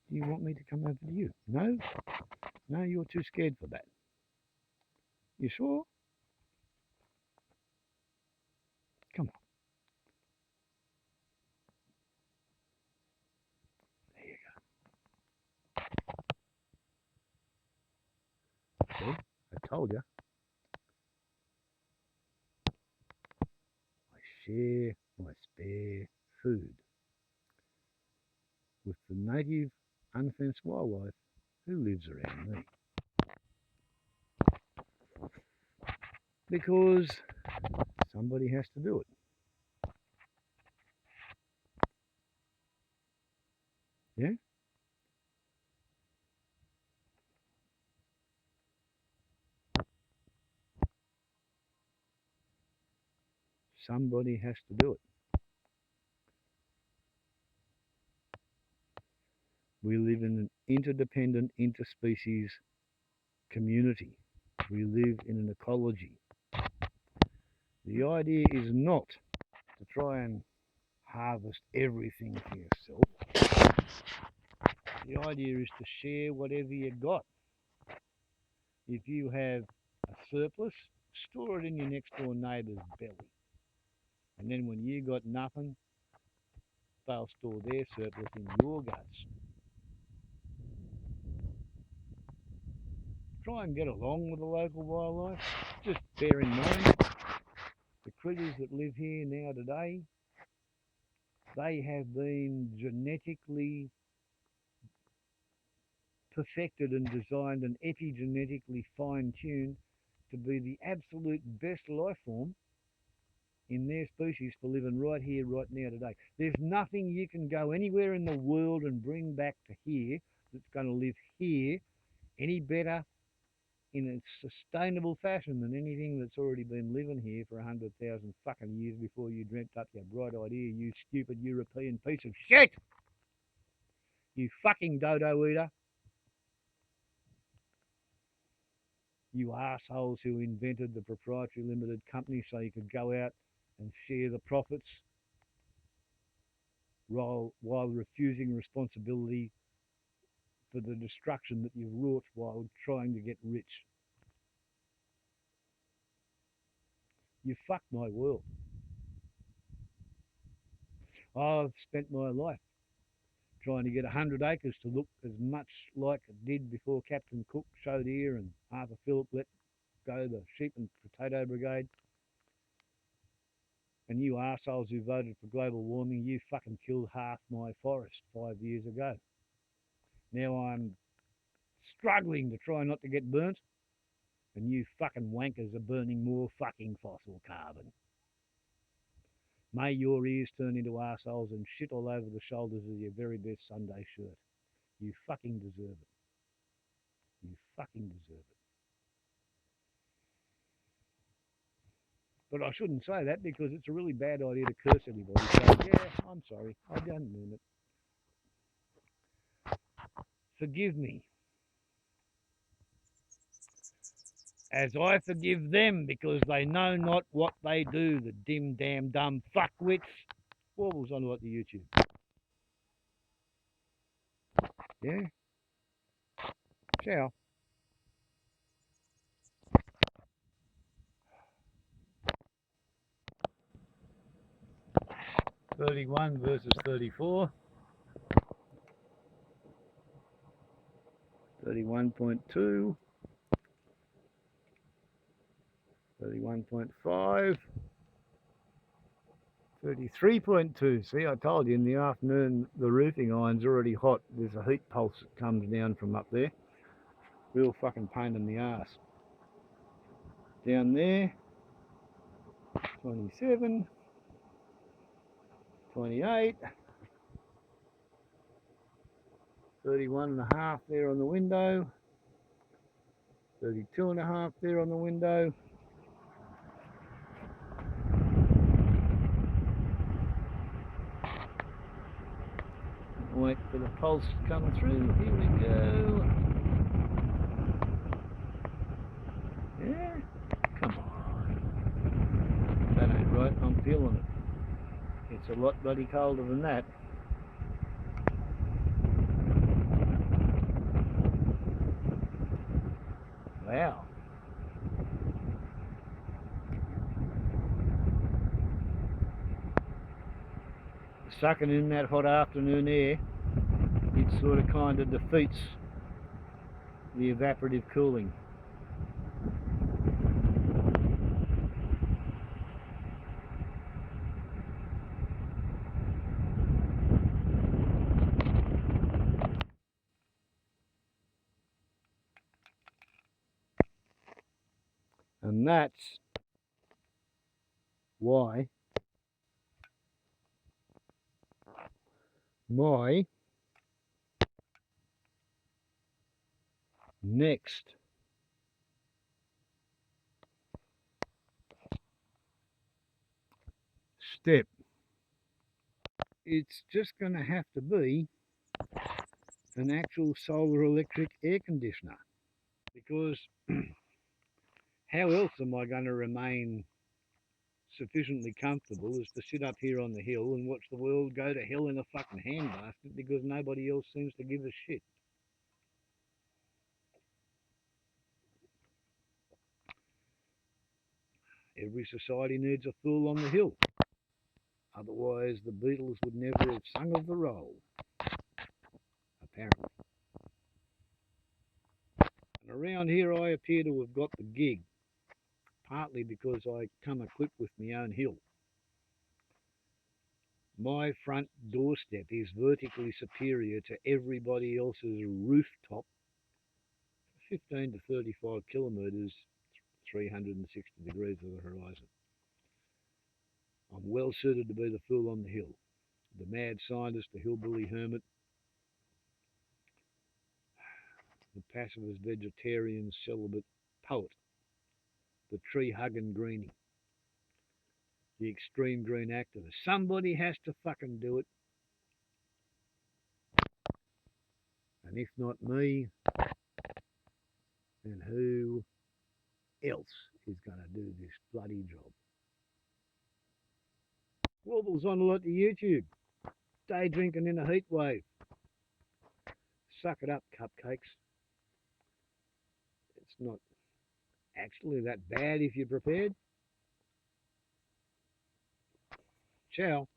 Do you want me to come over to you? No? No, you're too scared for that. You sure? Come on. There you go. See? I told you. I share my spare food with the native unfenced wildlife who lives around me. Because somebody has to do it. Yeah? Somebody has to do it. We live in an interdependent, interspecies community. We live in an ecology. The idea is not to try and harvest everything for yourself. The idea is to share whatever you got. If you have a surplus, store it in your next door neighbour's belly. And then when you got nothing, they'll store their surplus in your guts. Try and get along with the local wildlife. Just bear in mind, the critters that live here now today, they have been genetically perfected and designed and epigenetically fine-tuned to be the absolute best life form in their species for living right here, right now today. There's nothing you can go anywhere in the world and bring back to here that's going to live here any better in a sustainable fashion than anything that's already been living here for 100,000 fucking years before you dreamt up your bright idea, you stupid European piece of shit! You fucking dodo eater! You assholes who invented the proprietary limited company so you could go out and share the profits while refusing responsibility for the destruction that you've wrought while trying to get rich. You fucked my world. I've spent my life trying to get 100 acres to look as much like it did before Captain Cook showed here and Arthur Phillip let go the sheep and potato brigade. And you arseholes who voted for global warming, you fucking killed half my forest 5 years ago. Now I'm struggling to try not to get burnt, and you fucking wankers are burning more fucking fossil carbon. May your ears turn into arseholes and shit all over the shoulders of your very best Sunday shirt. You fucking deserve it. You fucking deserve it. But I shouldn't say that because it's a really bad idea to curse everybody. So, yeah, I'm sorry. I didn't mean it. Forgive me. As I forgive them because they know not what they do, the dim damn dumb fuckwits. Warbles on what the YouTube. Yeah? Ciao. 31 versus 34. 31.2. 31.5. 33.2. See, I told you in the afternoon the roofing iron's already hot. There's a heat pulse that comes down from up there. Real fucking pain in the ass. Down there, 27, 28, 31 and a half there on the window, 32 and a half there on the window. Wait for the pulse to come through. Here we go. Yeah, come on. That ain't right. I'm feeling it. It's a lot bloody colder than that. Wow. Sucking in that hot afternoon air, it sort of kind of defeats the evaporative cooling. And that's why my next step, it's just going to have to be an actual solar electric air conditioner, because how else am I going to remain sufficiently comfortable is to sit up here on the hill and watch the world go to hell in a fucking handbasket because nobody else seems to give a shit. Every society needs a fool on the hill. Otherwise, the Beatles would never have sung of the roll, apparently. And around here, I appear to have got the gig, partly because I come equipped with my own hill. My front doorstep is vertically superior to everybody else's rooftop, 15 to 35 kilometres, 360 degrees of the horizon. I'm well suited to be the fool on the hill, the mad scientist, the hillbilly hermit, the pacifist vegetarian celibate poet, the tree-hugging greenie, the extreme green activist. Somebody has to fucking do it. And if not me, then who else is going to do this bloody job? Wobbles on a lot to YouTube. Day drinking in a heat wave. Suck it up, cupcakes. It's not actually that bad if you're prepared. Ciao.